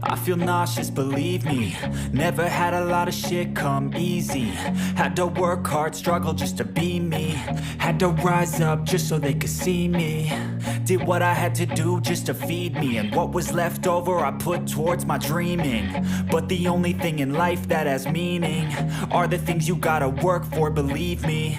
I feel nauseous, believe me. Never had a lot of shit come easy. Had to work hard, struggle just to be me. Had to rise up just so they could see me. Did what I had to do just to feed me. And what was left over I put towards my dreaming. But the only thing in life that has meaning are the things you gotta work for, believe me.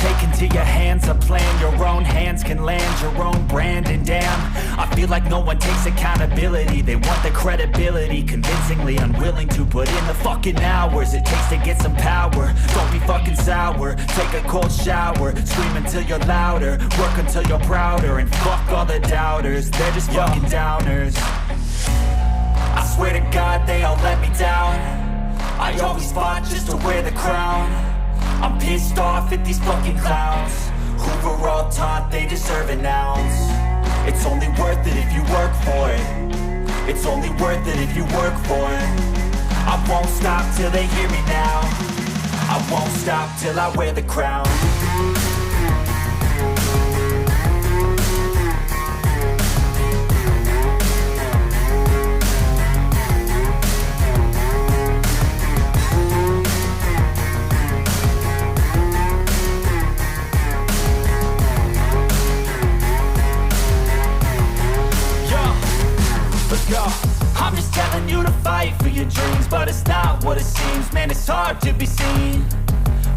Take into your hands a plan. Your own hands can land your own brand. And damn, I feel like no one takes accountability. They want the credibility, convincingly unwilling to put in the fucking hours it takes to get some power. Don't be fucking sour, take a cold shower. Scream until you're louder, work until you're prouder. And fuck all the doubters, they're just fucking downers. I swear to God they all let me down. I always fought just to wear the crown. I'm pissed off at these fucking clowns who were all taught they deserve an ounce. It's only worth it if you work for it. It's only worth it if you work for it. I won't stop till they hear me now. I won't stop till I wear the crown. I'm just telling you to fight for your dreams, but it's not what it seems. Man, it's hard to be seen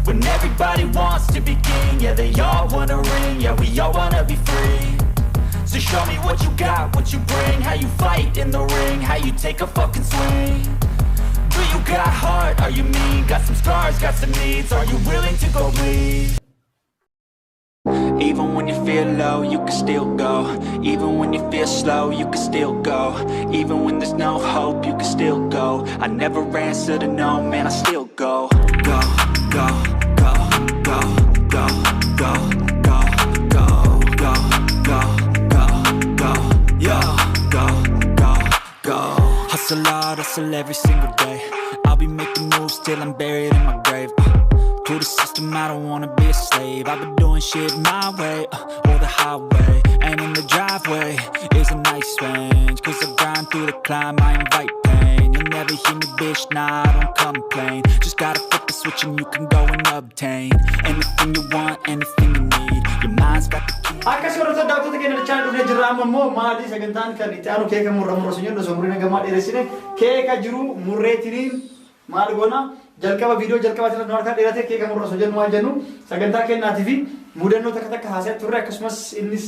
when everybody wants to be king. Yeah, they all wanna ring, yeah, we all wanna be free. So show me what you got, what you bring, how you fight in the ring, how you take a fucking swing. Do you got heart, are you mean? Got some scars, got some needs, are you willing to go bleed? Even when you feel low, you can still go. Even when you feel slow, you can still go. Even when there's no hope, you can still go. I never answer to no, man, I still go. Go, go, go, go, go, go, go, go, go, go, go, go, yo, go, go, go. Hustle hard, hustle every single day. I'll be making moves till I'm buried in my grave. To the system, I don't wanna be a slave. I've been doing shit my way, or the highway. And in the driveway is a nice range. Cause I grind through the climb, I invite pain. You'll never hear me, bitch, nah, I don't complain. Just gotta flip the switch and you can go and obtain anything you want, anything you need. Your mind's got the key. Akkasii warra daawwattoota keenya dachaa dhufnee jirra. Amma immoo maadii sagantaan kan itti aanu keeka murramurra sun jedhu somriina gamaa dheeressine keeka jiru murreetiniin maal goona jalqaba viidiyoo jalqaba irratti nu harkaa dheeratee keeka murra sun jennu waan jennu sagantaa kennaatii fi mudannoo takka takka haasa'aa turre akkasumas innis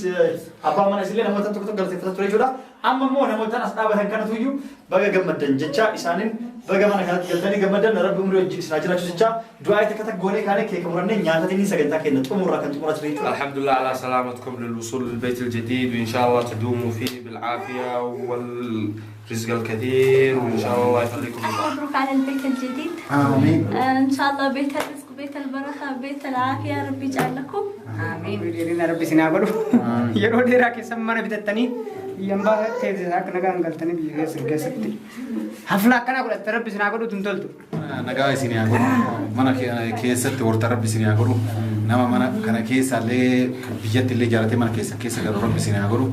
abbaa mana isillee namoota tokko tokko galateeffata ture jechuudha. Amma immoo namoota as dhaabatan kanatu iyyuu baga gammaddan jecha isaaniin baga mana kanatti galtanii gammaddan rabbi umrii wajjin isin jiraachuu jecha du'aa takka takka goonee kaanee keeka murannee nyaatatiin sagantaa kenna xumurraa kan xumura ture jechuudha. Alhamdulillah ala salamatkum lilwusul lilbayt aljadid wa inshallah tadumu fihi bil'afiya wal رزق الكثير وإن شاء الله يخليكم الله. مبروك على البيت الجديد. آمين. إن شاء الله بيت الرزق بيت البركة بيت العافية ربي يجعل لكم. آمين. وديرنا ربي سنابلو. يرو ديرا كسمنا بدتني ينبا كذا كنا قلتني بيجلس الجسدي. حفلة كنا قلت ربي سنابلو تنتلتو. نجاي سنياقولو. منا كيسة ورت ربي سنياقولو. nama mana kana keessa illee biyyatti illee jaallatee mana keessa garuu rabbi sinaa godhu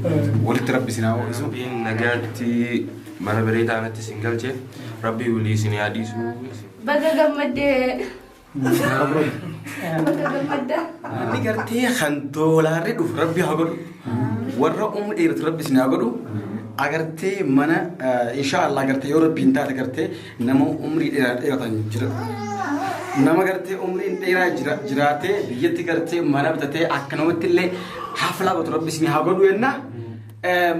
walitti rabbi sinaa ho'isu nagaatti mana bareedaa natti sin galche rabbi walii sin yaadisu baga gammadee baga gammadda ni gartee kan doolaarri dhufu rabbi haa godhu warra umri dheeratu rabbi sinaa godhu agartee mana inshallah agartee yoo rabbiin taate agartee nama umri dheeratan jira nama gartee umriin dheeraa jiraatee biyyatti gartee mana bitatee akkanumatti illee haflaa godhu rabbi sinii haa godhu yenna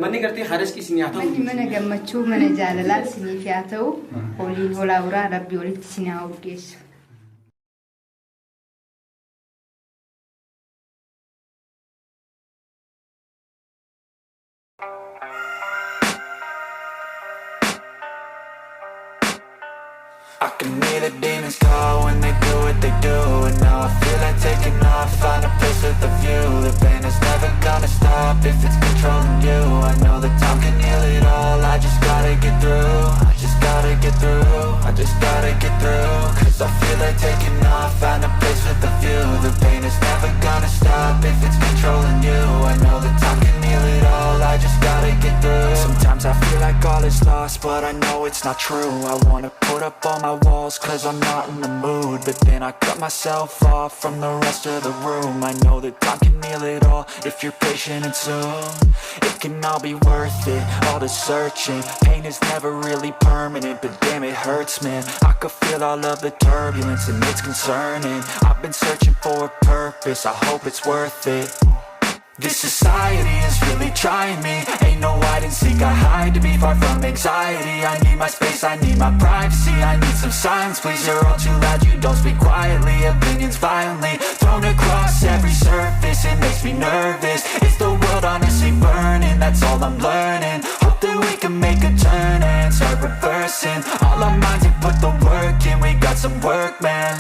manni gartee hariski sinii haa ta'u mana gammachuu mana jaalalaa sinii fi haa ta'u waliin walaaburaa rabbi walitti sinii haa geessu. I can hear the demons call when they do what they do. And now I feel like taking off, find a place with a view. The pain is never gonna stop if it's controlling you. I know that time can heal it all, I just gotta get through. I just gotta get through, I just gotta get through. Cause I feel like taking off, find a place with a view. The pain is never gonna stop if it's controlling you. I know that time can heal it all, I just gotta get through. Sometimes I feel like all is lost, but I know it's not true. I wanna put up all my walls cause I'm not in the mood, but then I cut myself off from the rest of the room. I know that time can heal it all if you're patient and soon it can all be worth it, all the searching. Pain is never really permanent, but damn it hurts, man. I could feel all of the turbulence and it's concerning. I've been searching for a purpose, I hope it's worth it. This society is really trying me. Ain't no hide and seek, I hide to be far from anxiety. I need my space, I need my privacy. I need some silence, please, you're all too loud. You don't speak quietly, opinions violently thrown across every surface. It makes me nervous. Is the world honestly burning? That's all I'm learning. Hope that we can make a turn and start reversing all our minds and put the work in. We got some work, man.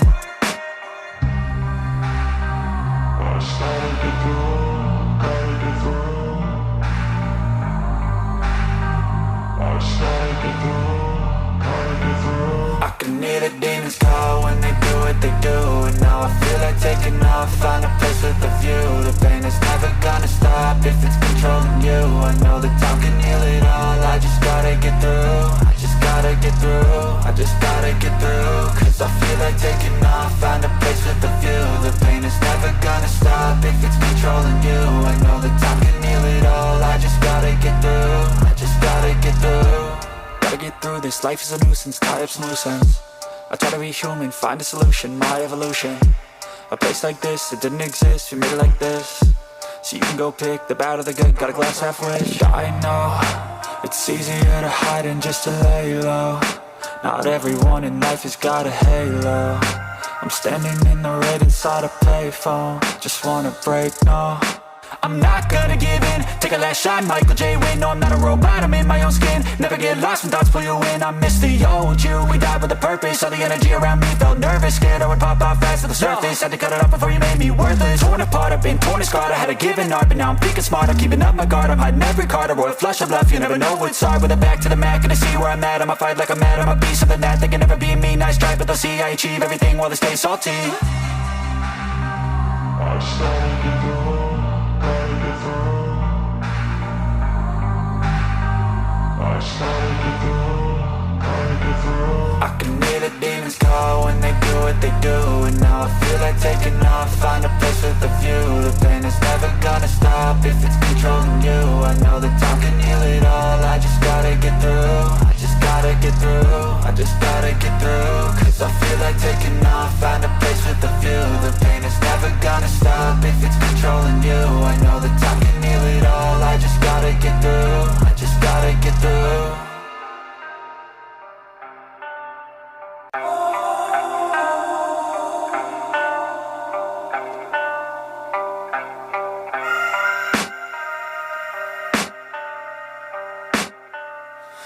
I can hear the demons call when they do what they do, and now I feel like taking off, find a place with a view. The pain is never gonna stop if it's controlling you. I know that time can heal it all, I just gotta get through. I just gotta get through, I just gotta get through. Cause I feel like taking off, find a place with a view. The pain is never gonna stop if it's controlling you. I know that time can heal it all, I just gotta get through. I just gotta get through. Gotta get through this, life is a nuisance, tie up some loose ends. I try to be human, find a solution, my evolution. A place like this, it didn't exist, we made it like this. So you can go pick the bad or the good, got a glass half wish. I know, it's easier to hide than just to lay low. Not everyone in life has got a halo. I'm standing in the red inside a payphone, just wanna break, no. I'm not gonna give in, take a last shot, Michael J. Win. No, I'm not a robot, I'm in my own skin. Never get lost when thoughts pull you in. I miss the old you, we died with a purpose. All the energy around me felt nervous, scared I would pop off fast to the surface. Had to cut it off before you made me worthless. Torn apart, I've been torn and scarred. I had a given art, but now I'm thinking smart. I'm keeping up my guard, I'm hiding every card. A royal flush of love, you never know what's hard. With a back to the mat, gonna see where I'm at. I'ma fight like I'm mad, I'ma be something that they can never be me. Nice try, but they'll see I achieve everything while they stay salty. I started to go. I can hear the demons call when they do what they do, and now I feel like taking off, find a place with a view. The pain is never gonna stop if it's controlling you. I know that time can heal it all, I just gotta get through. I just gotta get through, I just gotta get through. Cause I feel like taking off, find a place with a view. The pain is never gonna stop if it's controlling you. I know that time can heal it all, I just gotta get through. I just gotta get through.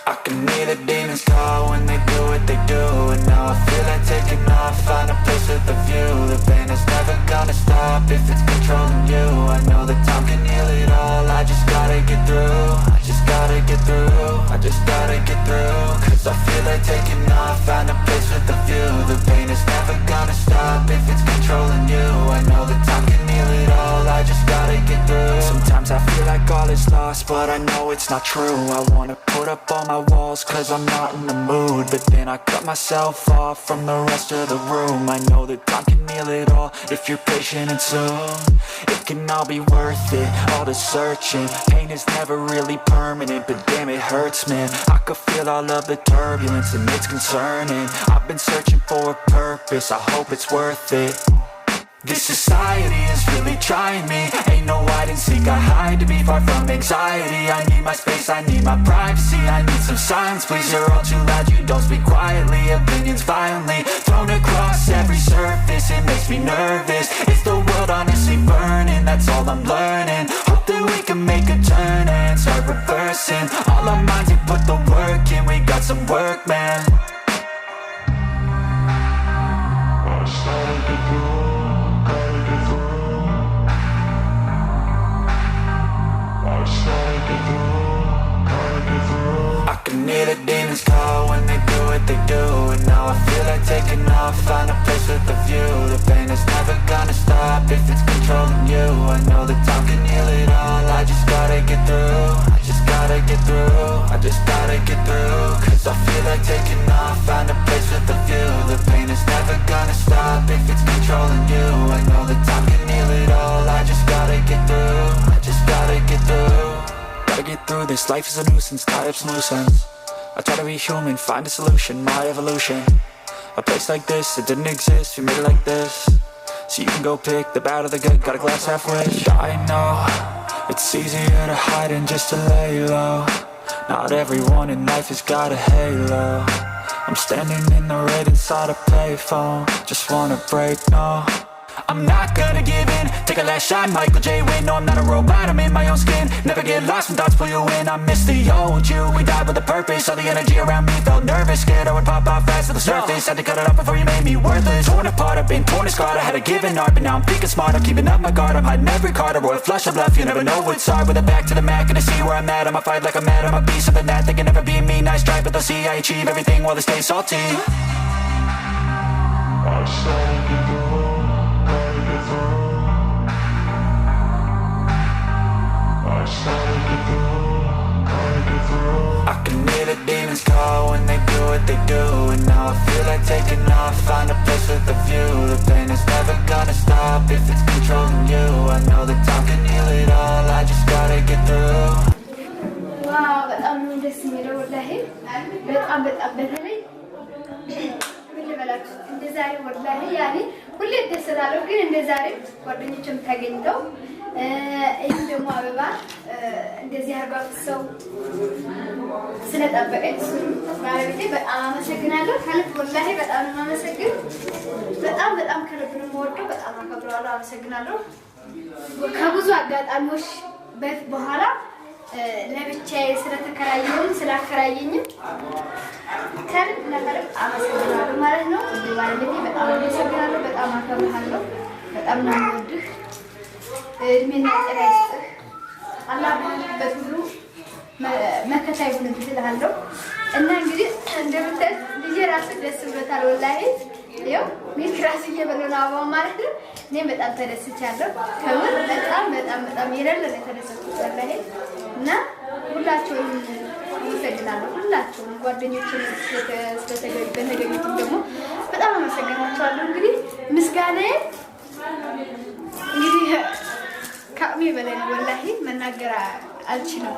I can hear the demons call when they do what they do, and now I feel like taking off, find a place with a view. The pain is never gonna stop if it's controlling you. I know that time can heal it all, I just gotta get through. I just gotta get through, I just gotta get through. Cause I feel like taking off, find a place with a view. The pain is never gonna stop if it's controlling you. I know that time can heal it all, I just gotta get through. Sometimes I feel like all is lost, but I know it's not true. I wanna put up all my walls cause I'm not in the mood, but then I cut myself off from the rest of the room. I know that time can heal it all if you're patient and soon it can all be worth it, all the searching. Pain is never really permanent, but damn it hurts, man. I could feel all of the turbulence and it's concerning. I've been searching for a purpose, I hope it's worth it. This society is really trying me. Ain't no hide and seek, I hide to be far from anxiety. I need my space, I need my privacy. I need some silence, please, you're all too loud. You don't speak quietly, opinions violently thrown across every surface. It makes me nervous. Is the world honestly burning? That's all I'm learning. Hope that we can make a turn and start reversing all our minds and put the work in. We got some work, man. I started to go. I can hear the demons call when they do what they do, and now I feel like taking off, find a place with a view. The pain is never gonna stop if it's controlling you. I know that time can heal it all, I just gotta get through. I just gotta gotta get through, I just gotta get through. Cause I feel like taking off, find a place with a view. The pain is never gonna stop if it's controlling you. I know that time can heal it all, I just gotta get through, I just gotta get through. Gotta get through this, life is a nuisance, tie up some loose ends. I try to be human, find a solution, my evolution. A place like this, it didn't exist, we made it like this. So you can go pick the bad or the good, got a glass halfway. I know, it's easier to hide than just to lay low. Not everyone in life has got a halo. I'm standing in the red inside a payphone. Just wanna break, no, I'm not gonna give in. Take a last shot, Michael J. Win. No, I'm not a robot, I'm in my own skin. Never get lost when thoughts pull you in. I miss the old you, we died with a purpose. All the energy around me felt nervous. Scared I would pop off fast to the surface. Had to cut it off before you made me worthless. Torn apart, I've been torn and scarred. I had a given art, but now I'm thinking smart. I'm keeping up my guard, I'm hiding every card. A royal flush of bluff, you never know what's hard. With a back to the mat, gonna see where I'm at. I'ma fight like I'm mad, I'ma be something that they can never be me. Nice try, but they'll see I achieve everything while they stay salty. I can hear the demons call when they do what they do. And now I feel like taking off, find a place with a view. The pain is never gonna stop if it's controlling you. I know that time can heal it all, I just gotta get through. Wow, በጣም ደስ የሚለው ወላሂ በጣም በተለይ ምን ልበላችሁ እንደዛሬ ወላሂ ያኔ ሁሌ ደስ እላለሁ ግን እንደዛሬ ጓደኞቼም ተገኝተው ይሄን ደግሞ አበባ እንደዚህ አርጋው ሰው ስለጠበቀኝ ባለቤቴ በጣም አመሰግናለሁ። ከልብ ወላሂ በጣም አመሰግን በጣም ከልብ ነው የምወደው። በጣም አከብራለሁ። አመሰግናለሁ። ከብዙ አጋጣሚዎች በኋላ ለብቻዬ ስለተከራየሁኝ ስላከራየኝም ከልብ አመሰግናለሁ ማለት ነው። ባለቤቴ በጣም አመሰግናለሁ። በጣም አከብራለሁ። በጣም ነው የምወድህ። እድሜና ጤና ይስጥህ። አላህ ባለበት ሁሉ መከታ ይሁንልህ እልሃለሁ። እና እንግዲህ እንደምታዩት ልጄ ራሱ ደስ ብሎታል ወላሂ። ይኸው ሚልክ ራሱ እየበሉ ነው አበባው ማለት ነው። እኔም በጣም ተደስቻለሁ። ከምር በጣም የሌለ ነው የተደሰትኩት ወላሂ። እና ሁላችሁንም አመሰግናለሁ። ሁላችሁንም ጓደኞቼን ስለተገኙት ደግሞ በጣም አመሰግናችኋለሁ። እንግዲህ ምስጋናዬ እንግዲህ ከአቅሜ በላይ ነው ወላሂ መናገር አልችልም።